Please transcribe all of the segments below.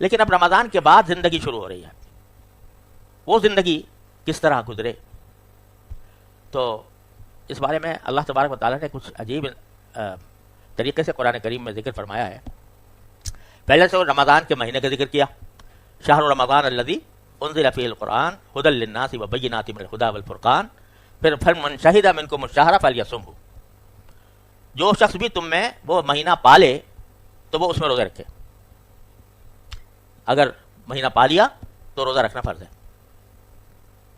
لیکن اب رمضان کے بعد زندگی شروع ہو رہی ہے، وہ زندگی کس طرح گزرے؟ تو اس بارے میں اللہ تبارک و تعالیٰ نے کچھ عجیب طریقے سے قرآن کریم میں ذکر فرمایا ہے۔ پہلے سے رمضان کے مہینے کا ذکر کیا، شہر رمضان الذی انزل فیہ القرآن ھدی للناس وبینات من الھدی والفرقان، پھر فمن شہد منکم الشہر فلیصمہ، جو شخص بھی تم میں وہ مہینہ پالے تو وہ اس میں روزے رکھے، اگر مہینہ پا لیا تو روزہ رکھنا فرض ہے۔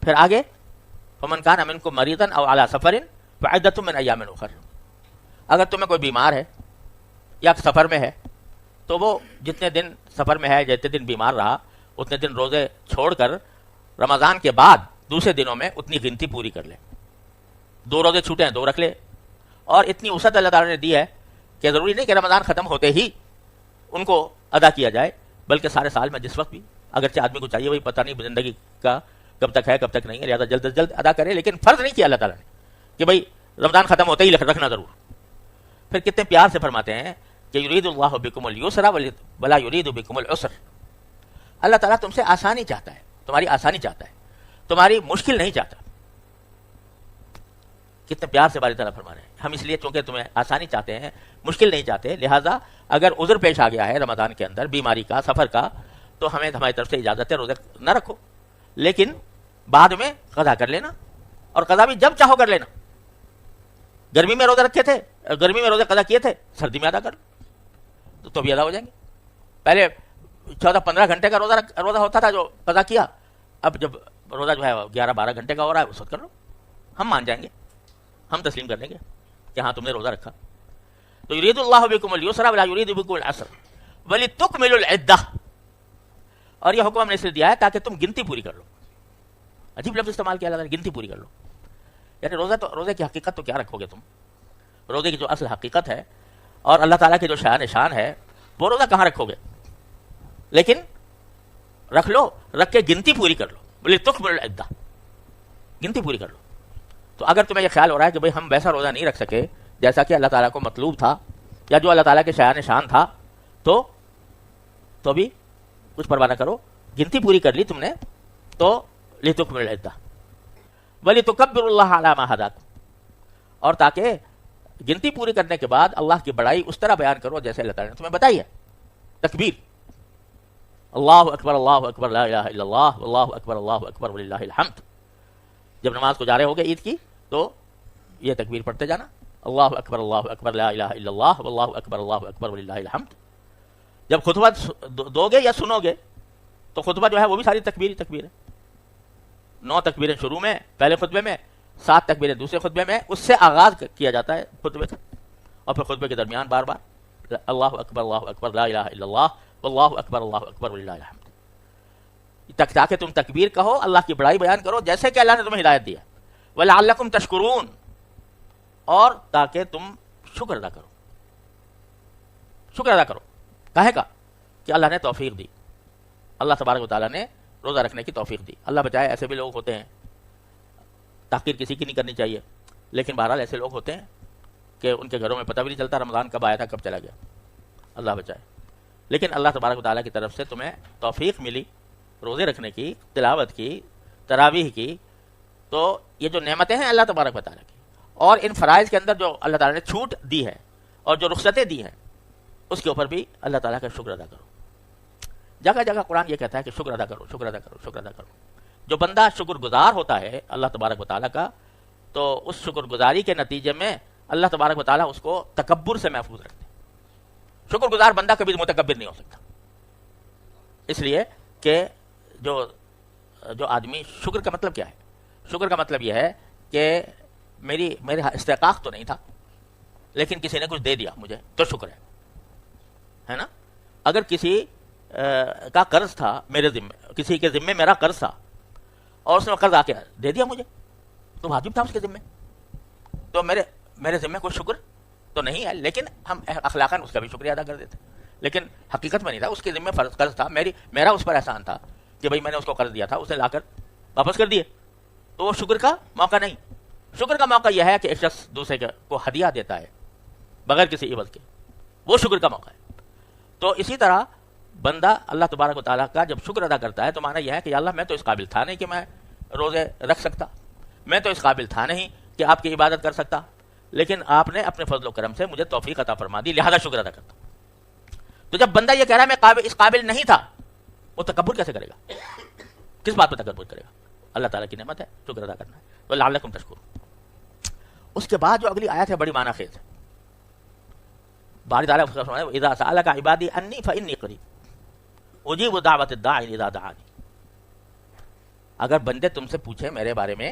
پھر آگے فمن کان منکم مریضا او علی سفر فعدۃ من ایام اخر، اگر تمہیں کوئی بیمار ہے یا سفر میں ہے تو وہ جتنے دن سفر میں ہے، جتنے دن بیمار رہا، اتنے دن روزے چھوڑ کر رمضان کے بعد دوسرے دنوں میں اتنی گنتی پوری کر لے۔ 2 روزے چھوٹے ہیں 2 رکھ لے، اور اتنی وسعت اللہ تعالیٰ نے دی ہے کہ ضروری نہیں کہ رمضان ختم ہوتے ہی ان کو ادا کیا جائے، بلکہ سارے سال میں جس وقت بھی، اگرچہ آدمی کو چاہیے وہی پتہ نہیں زندگی کا کب تک ہے کب تک نہیں ہے، لہٰذا جلد از جلد ادا کرے، لیکن فرض نہیں کیا اللہ تعالیٰ نے کہ بھائی رمضان ختم ہوتے ہی رکھنا ضرور۔ پھر کتنے پیار سے فرماتے ہیں کہ یرید اللہ بکم الیسر ولا یرید بکم العسر، اللہ تعالیٰ تم سے آسانی چاہتا ہے، تمہاری آسانی چاہتا ہے، تمہاری مشکل نہیں چاہتا۔ کتنے پیار سے باری تعالیٰ فرما رہے ہیں، ہم اس لیے چونکہ تمہیں آسانی چاہتے ہیں، مشکل نہیں چاہتے، لہٰذا اگر عذر پیش آ گیا ہے رمضان کے اندر، بیماری کا، سفر کا، تو ہمیں ہماری طرف سے اجازت ہے روزے نہ رکھو، لیکن بعد میں قضا کر لینا، اور قضا بھی جب چاہو کر لینا۔ گرمی میں روزے رکھے تھے، گرمی میں روزے قضا کیے تھے، سردی میں ادا کر لو تو بھی ادا ہو جائیں گے۔ پہلے 14-15 گھنٹے کا روزہ ہوتا تھا جو قضا کیا، اب جب روزہ جو ہے 11-12 گھنٹے کا ہو رہا ہے اس وقت کر لو، ہم مان جائیں گے، ہم تسلیم کر لیں گے کہ ہاں تم نے روزہ رکھا۔ تو یرید اللہ بکم الیسر ولا یرید بکم العسر ولتکملوا العدہ، اور یہ حکم ہم نے اس لیے دیا ہے تاکہ تم گنتی پوری کر لو۔ عجیب لفظ استعمال کیا اللہ نے، گنتی پوری کر لو، یعنی روزے کی حقیقت تو کیا رکھو گے تم؟ روزے کی جو اصل حقیقت ہے اور اللہ تعالیٰ کی جو شان ہے وہ روزہ کہاں رکھو گے؟ لیکن رکھ لو، رکھ کے گنتی پوری کر لو، ولتکملوا العدہ، گنتی پوری کر لو۔ تو اگر تمہیں یہ خیال ہو رہا ہے کہ بھئی ہم ویسا روزہ نہیں رکھ سکے جیسا کہ اللہ تعالیٰ کو مطلوب تھا یا جو اللہ تعالیٰ کے شان تھا، تو بھی کچھ پرواہ نہ کرو، گنتی پوری کر لی تم نے تو لتکملوا العدہ ولتکبروا اللہ علی ما ھداکم، اور تاکہ گنتی پوری کرنے کے بعد اللہ کی بڑائی اس طرح بیان کرو جیسے اللہ تعالیٰ نے تمہیں بتائی ہے۔ تکبیر، اللہ اکبر لا الہ الا اللہ واللہ اکبر وللہ الحمد، جب نماز کو جا رہے ہوگے عید کی تو یہ تکبیر پڑھتے جانا، اللہ اکبر لا الہ الا اللہ واللہ اکبر وللہ الحمد۔ جب خطبہ دو گے یا سنو گے تو خطبہ جو ہے وہ بھی ساری تکبیر ہے، 9 تکبیریں شروع میں پہلے خطبے میں، 7 تکبیریں دوسرے خطبے میں، اس سے آغاز کیا جاتا ہے خطبے کا، اور پھر خطبے کے درمیان بار بار اللہ اکبر لا الہ الا اللہ واللہ اکبر وللہ الحمد، تاکہ تم تکبیر کہو، اللہ کی بڑائی بیان کرو جیسے کہ اللہ نے تمہیں ہدایت دیا، وَلَعَلَّكُمْ تَشْكُرُونَ، اور تاکہ تم شکر ادا کرو۔ شکر ادا کرو کہے کا کہ اللہ نے توفیق دی، اللہ تبارک و تعالیٰ نے روزہ رکھنے کی توفیق دی۔ اللہ بچائے ایسے بھی لوگ ہوتے ہیں، تحقیر کسی کی نہیں کرنی چاہیے، لیکن بہرحال ایسے لوگ ہوتے ہیں کہ ان کے گھروں میں پتہ بھی نہیں چلتا رمضان کب آیا تھا کب چلا گیا، اللہ بچائے۔ لیکن اللہ تبارک و تعالیٰ کی طرف سے تمہیں توفیق ملی روزے رکھنے کی، تلاوت کی، تراویح کی، تو یہ جو نعمتیں ہیں اللہ تبارک و تعالیٰ کی، اور ان فرائض کے اندر جو اللہ تعالیٰ نے چھوٹ دی ہے اور جو رخصتیں دی ہیں اس کے اوپر بھی اللہ تعالیٰ کا شکر ادا کرو۔ جگہ جگہ قرآن یہ کہتا ہے کہ شکر ادا کرو، شکر ادا کرو، شکر ادا کرو۔ جو بندہ شکر گزار ہوتا ہے اللہ تبارک و تعالیٰ کا، تو اس شکر گزاری کے نتیجے میں اللہ تبارک و تعالیٰ اس کو تکبر سے محفوظ رکھتے ہیں۔ شکر گزار بندہ کبھی متکبر نہیں ہو سکتا، اس لیے کہ جو آدمی، شکر کا مطلب کیا ہے؟ شکر کا مطلب یہ ہے کہ میرے استحقاق تو نہیں تھا لیکن کسی نے کچھ دے دیا مجھے تو شکر ہے نا۔ اگر کسی کا قرض تھا میرے ذمے، کسی کے ذمے میرا قرض تھا اور اس نے قرض آ کے دے دیا مجھے تو واجب تھا اس کے ذمے، تو میرے ذمے کوئی شکر تو نہیں ہے، لیکن ہم اخلاقاً اس کا بھی شکریہ ادا کر دیتے، لیکن حقیقت میں نہیں تھا، اس کے ذمے قرض تھا، میرا اس پر احسان تھا کہ بھئی میں نے اس کو قرض دیا تھا، اس نے لا کر واپس کر دیے، تو وہ شکر کا موقع نہیں۔ شکر کا موقع یہ ہے کہ ایک شخص دوسرے کو ہدیہ دیتا ہے بغیر کسی عوض کے، وہ شکر کا موقع ہے۔ تو اسی طرح بندہ اللہ تبارک و تعالیٰ کا جب شکر ادا کرتا ہے تو معنی یہ ہے کہ یا اللہ میں تو اس قابل تھا نہیں کہ میں روزے رکھ سکتا، میں تو اس قابل تھا نہیں کہ آپ کی عبادت کر سکتا، لیکن آپ نے اپنے فضل و کرم سے مجھے توفیق عطا فرما دی، لہذا شکر ادا کرتا ہوں۔ تو جب بندہ یہ کہہ رہا ہے میں اس قابل نہیں تھا، وہ تکبر کیسے کرے گا؟ کس بات پہ تکبر کرے گا؟ اللہ تعالیٰ کی نعمت ہے، شکر ادا کرنا ہے، تو لعلکم تشکرون۔ اس کے بعد جو اگلی آیت ہے بڑی معنی خیز ہے۔ باری تعالیٰ فرمایا اذا سألک عبادی انی فانی قریب اجیب دعوت الداعی اذا دعانی۔ اگر بندے تم سے پوچھے میرے بارے میں،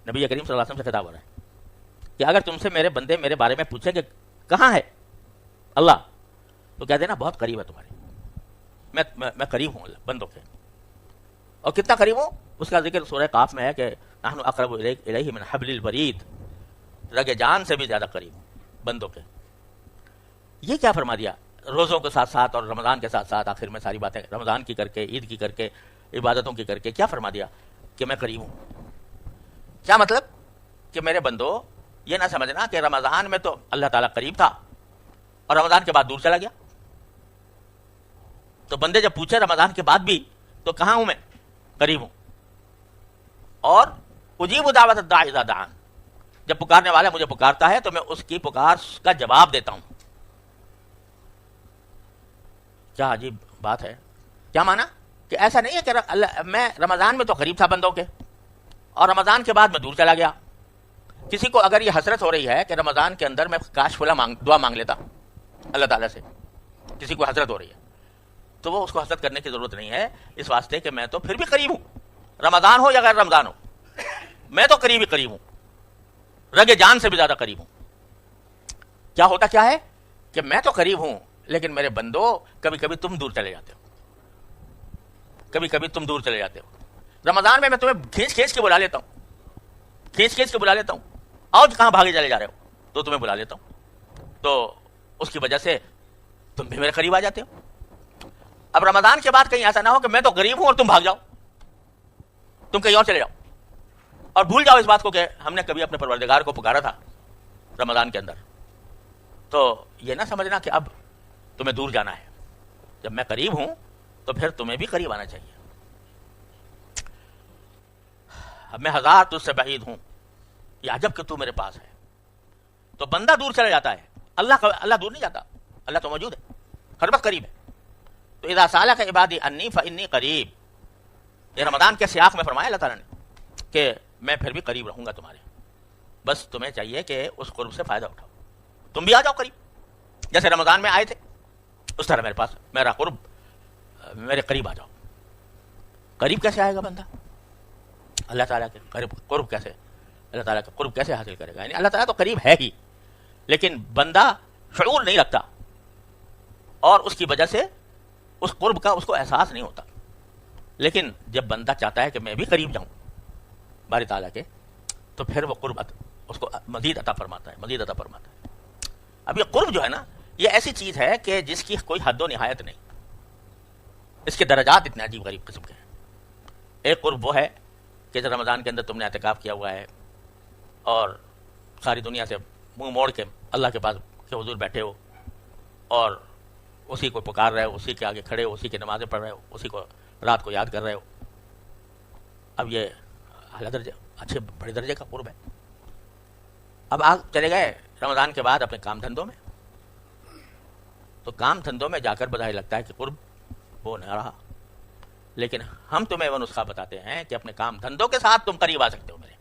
نبی کریم صلی اللہ علیہ وسلم سے خطاب ہو رہا ہے کہ اگر تم سے میرے بندے میرے بارے میں پوچھیں کہ کہاں ہے اللہ، تو کہہ دینا بہت قریب ہے تمہارے، میں قریب ہوں اللہ بندوں کے۔ اور کتنا قریب ہوں اس کا ذکر سورہ قاف میں ہے کہ نحن اقرب الیہ من حبل الورید، رگ جان سے بھی زیادہ قریب ہوں بندوں کے۔ یہ کیا فرما دیا؟ روزوں کے ساتھ ساتھ اور رمضان کے ساتھ ساتھ آخر میں ساری باتیں رمضان کی کر کے، عید کی کر کے، عبادتوں کی کر کے کیا فرما دیا کہ میں قریب ہوں۔ کیا مطلب؟ کہ میرے بندو یہ نہ سمجھنا کہ رمضان میں تو اللہ تعالیٰ قریب تھا اور رمضان کے بعد دور چلا گیا۔ تو بندے جب پوچھے رمضان کے بعد بھی تو کہاں ہوں میں؟ قریب ہوں۔ اور اجیب دعوت الداعی اذا دعان، جب پکارنے والا مجھے پکارتا ہے تو میں اس کی پکار کا جواب دیتا ہوں۔ کیا عجیب بات ہے۔ کیا مانا؟ کہ ایسا نہیں ہے کہ میں رمضان میں تو قریب تھا بندوں کے اور رمضان کے بعد میں دور چلا گیا۔ کسی کو اگر یہ حسرت ہو رہی ہے کہ رمضان کے اندر میں کاش فلاں دعا مانگ لیتا اللہ تعالیٰ سے، کسی کو حسرت ہو رہی ہے تو وہ اس کو حسرت کرنے کی ضرورت نہیں ہے، اس واسطے کہ میں تو پھر بھی قریب ہوں، رمضان ہو یا غیر رمضان ہو میں تو قریب ہی قریب ہوں، رگ جان سے بھی زیادہ قریب ہوں۔ کیا ہوتا کیا ہے کہ میں تو قریب ہوں لیکن میرے بندو کبھی کبھی تم دور چلے جاتے ہو، کبھی کبھی تم دور چلے جاتے ہو۔ رمضان میں تمہیں کھینچ کھینچ کے بلا لیتا ہوں، کھینچ کھینچ کے بلا لیتا ہوں، آؤ کہاں بھاگے چلے جا رہے ہو، تو تمہیں بلا لیتا ہوں، تو اس کی وجہ سے تم بھی میرے قریب آ جاتے ہو۔ اب رمضان کے بعد کہیں ایسا نہ ہو کہ میں تو قریب ہوں اور تم بھاگ جاؤ، تم کہیں اور چلے جاؤ اور بھول جاؤ اس بات کو کہ ہم نے کبھی اپنے پروردگار کو پکارا تھا رمضان کے اندر۔ تو یہ نہ سمجھنا کہ اب تمہیں دور جانا ہے، جب میں قریب ہوں تو پھر تمہیں بھی قریب آنا چاہیے۔ اب میں ہزار تجھ سے بعید ہوں، یہ عجب کہ تو میرے پاس ہے۔ تو بندہ دور چلا جاتا ہے، اللہ دور نہیں جاتا، اللہ تو موجود ہے، ہر وقت قریب ہے۔ تو اذا سالک عبادی انی فانی قریب، یہ رمضان کے سیاق میں فرمایا اللہ تعالیٰ نے کہ میں پھر بھی قریب رہوں گا تمہارے، بس تمہیں چاہیے کہ اس قرب سے فائدہ اٹھاؤ، تم بھی آ جاؤ قریب، جیسے رمضان میں آئے تھے اس طرح میرے پاس میرا قرب، میرے قریب آ جاؤ۔ قریب کیسے آئے گا بندہ اللہ تعالیٰ کے قرب کیسے، اللہ تعالیٰ کا قرب کیسے حاصل کرے گا؟ یعنی اللہ تعالیٰ تو قریب ہے ہی لیکن بندہ شعور نہیں رکھتا اور اس کی وجہ سے اس قرب کا اس کو احساس نہیں ہوتا۔ لیکن جب بندہ چاہتا ہے کہ میں بھی قریب جاؤں باری تعالیٰ کے، تو پھر وہ قرب اس کو مزید عطا فرماتا ہے، مزید عطا فرماتا ہے۔ اب یہ قرب جو ہے نا، یہ ایسی چیز ہے کہ جس کی کوئی حد و نہایت نہیں، اس کے درجات اتنے عجیب غریب قسم کے ہیں۔ ایک قرب وہ ہے کہ جب رمضان کے اندر تم نے اعتکاف کیا ہوا ہے اور ساری دنیا سے منہ موڑ کے اللہ کے پاس کے حضور بیٹھے ہو اور اسی کو پکار رہے ہو، اسی کے آگے کھڑے ہو، اسی کی نمازیں پڑھ رہے ہو، اسی کو رات کو یاد کر رہے ہو۔ اب یہ اعلیٰ درجے، اچھے بڑے درجے کا قرب ہے۔ اب آپ چلے گئے رمضان کے بعد اپنے کام دھندوں میں، تو کام دھندوں میں جا کر بظاہر لگتا ہے کہ قرب وہ نہ رہا، لیکن ہم تمہیں وہ نسخہ بتاتے ہیں کہ اپنے کام دھندوں کے ساتھ تم قریب آ سکتے ہو میرے،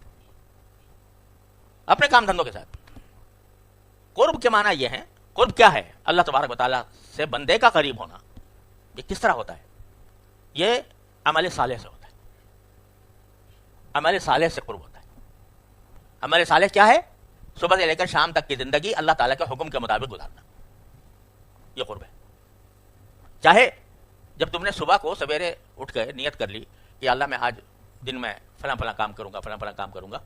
اپنے کام دھندوں کے ساتھ۔ قرب کے معنی یہ ہے، قرب کیا ہے؟ اللہ تبارک و تعالیٰ سے بندے کا قریب ہونا۔ یہ کس طرح ہوتا ہے؟ یہ عمل صالح سے ہوتا ہے، عمل صالح سے قرب ہوتا ہے۔ عمل صالح کیا ہے؟ صبح سے لے کر شام تک کی زندگی اللہ تعالیٰ کے حکم کے مطابق گزارنا، یہ قرب ہے۔ چاہے جب تم نے صبح کو سویرے اٹھ کے نیت کر لی کہ اللہ میں آج دن میں فلاں فلاں کام کروں گا، فلاں فلاں کام کروں گا،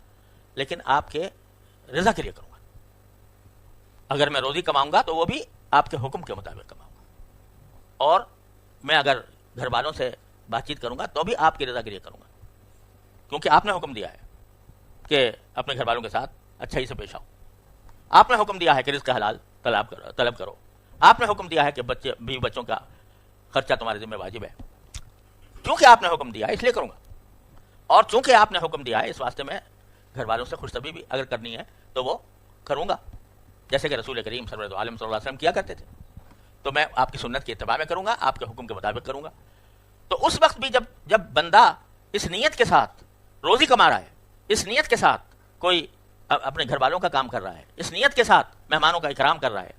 لیکن آپ کے رضا کے لیے کروں گا۔ اگر میں روزی کماؤں گا تو وہ بھی آپ کے حکم کے مطابق کماؤں گا، اور میں اگر گھر والوں سے بات چیت کروں گا تو بھی آپ کی رضا کے لیے کروں گا، کیونکہ آپ نے حکم دیا ہے کہ اپنے گھر والوں کے ساتھ اچھائی سے پیش آؤ۔ آپ نے حکم دیا ہے کہ رزق حلال طلب کرو۔ آپ نے حکم دیا ہے کہ بیوی بچوں کا خرچہ تمہارے ذمہ واجب ہے، چونکہ آپ نے حکم دیا ہے اس لیے کروں گا، اور چونکہ آپ نے حکم دیا ہے اس واسطے میں گھر والوں سے خوش طبی بھی اگر کرنی ہے تو وہ کروں گا، جیسے کہ رسول کریم صلی اللہ علیہ وسلم کیا کرتے تھے، تو میں آپ کی سنت کی اتباع میں کروں گا، آپ کے حکم کے مطابق کروں گا۔ تو اس وقت بھی جب بندہ اس نیت کے ساتھ روزی کما رہا ہے، اس نیت کے ساتھ کوئی اپنے گھر والوں کا کام کر رہا ہے، اس نیت کے ساتھ مہمانوں کا اکرام کر رہا ہے،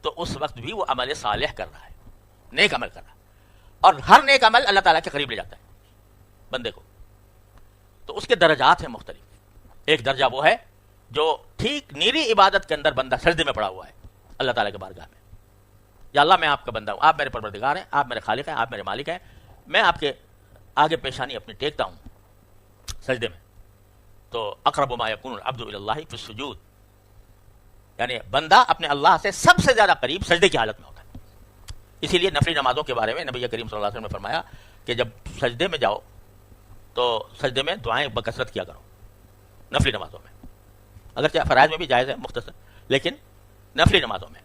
تو اس وقت بھی وہ عمل صالح کر رہا ہے، نیک عمل کر رہا ہے، اور ہر نیک عمل اللہ تعالیٰ کے قریب لے جاتا ہے بندے کو۔ تو اس کے درجات ہیں مختلف۔ ایک درجہ وہ ہے جو ٹھیک نیری عبادت کے اندر بندہ سجدے میں پڑا ہوا ہے اللہ تعالیٰ کے بارگاہ میں، یا اللہ میں آپ کا بندہ ہوں، آپ میرے پروردگار ہیں، آپ میرے خالق ہیں، آپ میرے مالک ہیں، میں آپ کے آگے پیشانی اپنی ٹیکتا ہوں سجدے میں۔ تو اقرب ما یکون العبد الی اللہ فی السجود، یعنی بندہ اپنے اللہ سے سب سے زیادہ قریب سجدے کی حالت میں ہوتا ہے۔ اسی لیے نفلی نمازوں کے بارے میں نبی کریم صلی اللہ علیہ وسلم نے فرمایا کہ جب سجدے میں جاؤ تو سجدے میں دعائیں بکثرت کیا کرو نفلی نمازوں میں، اگرچہ فرائض میں بھی جائز ہے مختصر، لیکن نفلی نمازوں میں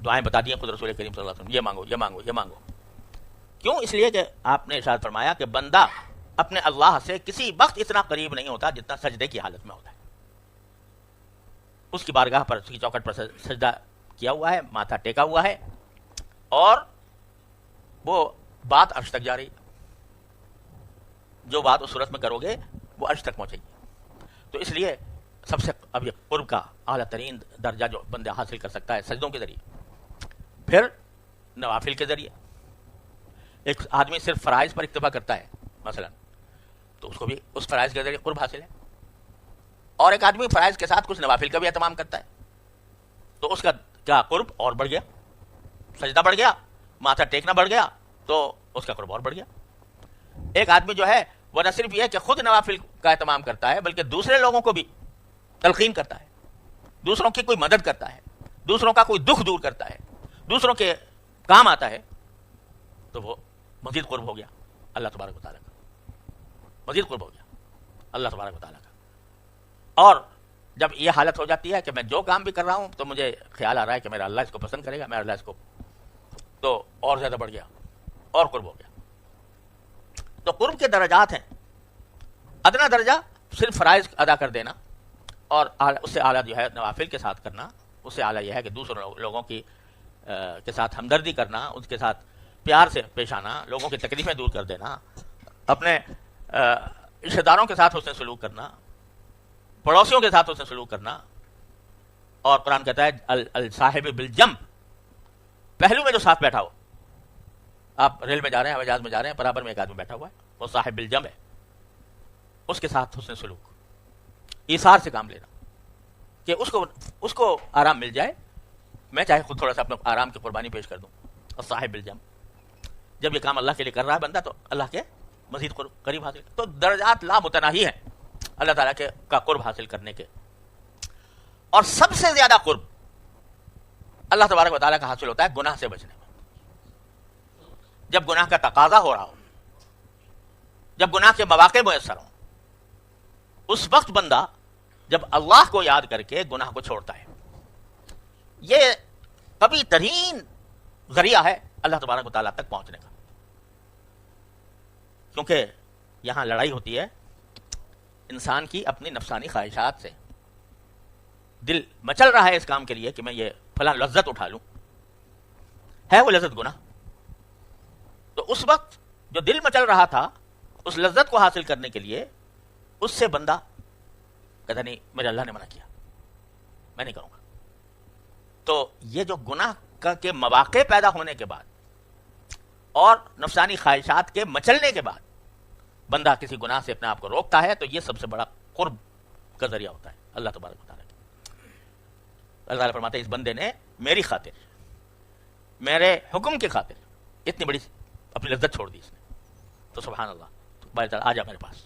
دعائیں بتا دی ہیں خود رسول کریم صلی اللہ علیہ وسلم، یہ مانگو یہ مانگو یہ مانگو۔ کیوں؟ اس لیے کہ آپ نے ارشاد فرمایا کہ بندہ اپنے اللہ سے کسی وقت اتنا قریب نہیں ہوتا جتنا سجدے کی حالت میں ہوتا ہے۔ اس کی بارگاہ پر، اس کی چوکھٹ پر سجدہ کیا ہوا ہے، ماتھا ٹیکا ہوا ہے، اور وہ بات عرش تک جا رہی ہے، جو بات اس صورت میں کرو گے وہ عرش تک پہنچے گی۔ تو اس لیے سب سے اب یہ قرب کا اعلیٰ ترین درجہ جو بندہ حاصل کر سکتا ہے سجدوں کے ذریعے، پھر نوافل کے ذریعے۔ ایک آدمی صرف فرائض پر اکتفا کرتا ہے مثلا، تو اس کو بھی اس فرائض کے ذریعے قرب حاصل ہے، اور ایک آدمی فرائض کے ساتھ کچھ نوافل کا بھی اہتمام کرتا ہے، تو اس کا کیا قرب اور بڑھ گیا، سجدہ بڑھ گیا، ماتھا ٹیکنا بڑھ گیا، تو اس کا قرب اور بڑھ گیا۔ ایک آدمی جو ہے وہ نہ صرف یہ کہ خود نوافل کا اہتمام کرتا ہے بلکہ دوسرے لوگوں کو بھی تلقین کرتا ہے، دوسروں کی کوئی مدد کرتا ہے، دوسروں کا کوئی دکھ دور کرتا ہے، دوسروں کے کام آتا ہے، تو وہ مزید قرب ہو گیا اللہ تبارک و تعالیٰ کا، مزید قرب ہو گیا اللہ تبارک و تعالیٰ کا۔ اور جب یہ حالت ہو جاتی ہے کہ میں جو کام بھی کر رہا ہوں تو مجھے خیال آ رہا ہے کہ میرا اللہ اس کو پسند کرے گا، میرا اللہ اس کو، تو اور زیادہ بڑھ گیا اور قرب ہو گیا۔ تو قرب کے درجات ہیں، ادنا درجہ صرف فرائض ادا کر دینا، اور اس سے اعلیٰ جو ہے نوافل کے ساتھ کرنا، اس سے اعلیٰ یہ ہے کہ دوسرے لوگوں کی کے ساتھ ہمدردی کرنا، ان کے ساتھ پیار سے پیش آنا، لوگوں کی تکلیفیں دور کر دینا، اپنے رشتہ داروں کے ساتھ حسن سلوک کرنا، پڑوسیوں کے ساتھ حسن سلوک کرنا۔ اور قرآن کہتا ہے الصاحب بالجنب، پہلو میں جو ساتھ بیٹھا ہو، آپ ریل میں جا رہے ہیں، ہوائی جہاز میں جا رہے ہیں، برابر میں ایک آدمی بیٹھا ہوا ہے، وہ صاحب بالجنب ہے، اس کے ساتھ حسن سلوک، ایثار سے کام لینا کہ اس کو آرام مل جائے، میں چاہے خود تھوڑا سا اپنے آرام کی قربانی پیش کر دوں۔ اور صاحب بالجنب، جب یہ کام اللہ کے لیے کر رہا ہے بندہ تو اللہ کے مزید قریب حاصل، تو درجات لا متناہی ہیں اللہ تعالیٰ کے کا قرب حاصل کرنے کے۔ اور سب سے زیادہ قرب اللہ تبارک و تعالیٰ کا حاصل ہوتا ہے گناہ سے بچنے میں، جب گناہ کا تقاضا ہو رہا ہو، جب گناہ کے مواقع میسر ہوں، اس وقت بندہ جب اللہ کو یاد کر کے گناہ کو چھوڑتا ہے، یہ قوی ترین ذریعہ ہے اللہ تبارک و تعالیٰ تک پہنچنے کا۔ کیونکہ یہاں لڑائی ہوتی ہے انسان کی اپنی نفسانی خواہشات سے، دل مچل رہا ہے اس کام کے لیے کہ میں یہ فلاں لذت اٹھا لوں، ہے وہ لذت گناہ، تو اس وقت جو دل مچل رہا تھا اس لذت کو حاصل کرنے کے لیے اس سے بندہ کہتا نہیں میرے اللہ نے منع کیا، میں نہیں کروں گا۔ تو یہ جو گناہ کے مواقع پیدا ہونے کے بعد اور نفسانی خواہشات کے مچلنے کے بعد بندہ کسی گناہ سے اپنے آپ کو روکتا ہے، تو یہ سب سے بڑا قرب کا ذریعہ ہوتا ہے اللہ تبارک و تعالیٰ کے۔ اللہ تعالیٰ فرماتے ہیں اس بندے نے میری خاطر، میرے حکم کی خاطر اتنی بڑی اپنی لذت چھوڑ دی اس نے، تو سبحان اللہ، بھائی تعالیٰ آ جا میرے پاس،